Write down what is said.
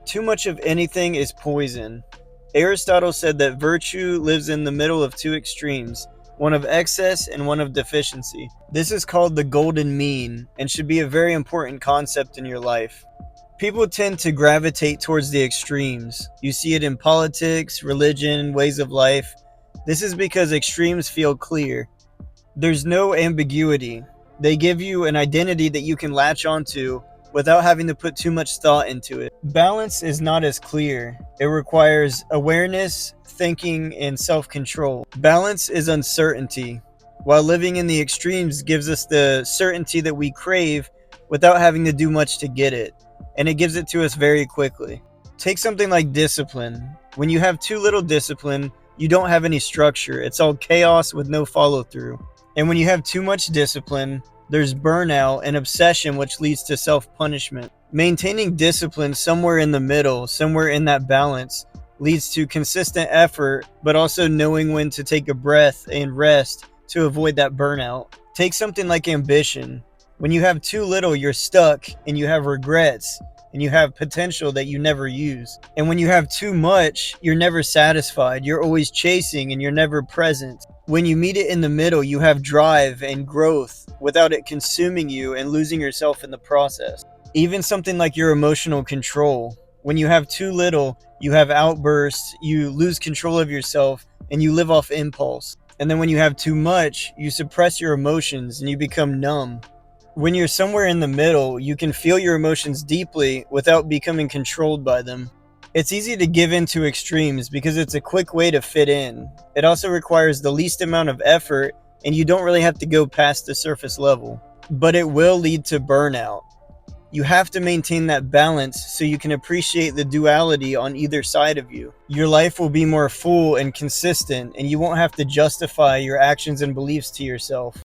Too much of anything is poison. Aristotle said that virtue lives in the middle of two extremes, one of excess and one of deficiency. This is called the golden mean and should be a very important concept in your life. People tend to gravitate towards the extremes. You see it in politics, religion, ways of life. This is because extremes feel clear. There's no ambiguity. They give you an identity that you can latch onto without having to put too much thought into it. Balance is not as clear. It requires awareness, thinking, and self-control. Balance is uncertainty, while living in the extremes gives us the certainty that we crave without having to do much to get it, and it gives it to us very quickly. Take something like discipline. When you have too little discipline, you don't have any structure. It's all chaos with no follow-through. And when you have too much discipline, there's burnout and obsession, which leads to self-punishment. Maintaining discipline somewhere in the middle, somewhere in that balance, leads to consistent effort, but also knowing when to take a breath and rest to avoid that burnout. Take something like ambition. When you have too little, you're stuck and you have regrets and you have potential that you never use. And when you have too much, you're never satisfied. You're always chasing and you're never present. When you meet it in the middle, you have drive and growth without it consuming you and losing yourself in the process. Even something like your emotional control. When you have too little, you have outbursts, you lose control of yourself, and you live off impulse. And then when you have too much, you suppress your emotions and you become numb. When you're somewhere in the middle, you can feel your emotions deeply without becoming controlled by them. It's easy to give in to extremes because it's a quick way to fit in. It also requires the least amount of effort, and you don't really have to go past the surface level. But it will lead to burnout. You have to maintain that balance so you can appreciate the duality on either side of you. Your life will be more full and consistent, and you won't have to justify your actions and beliefs to yourself.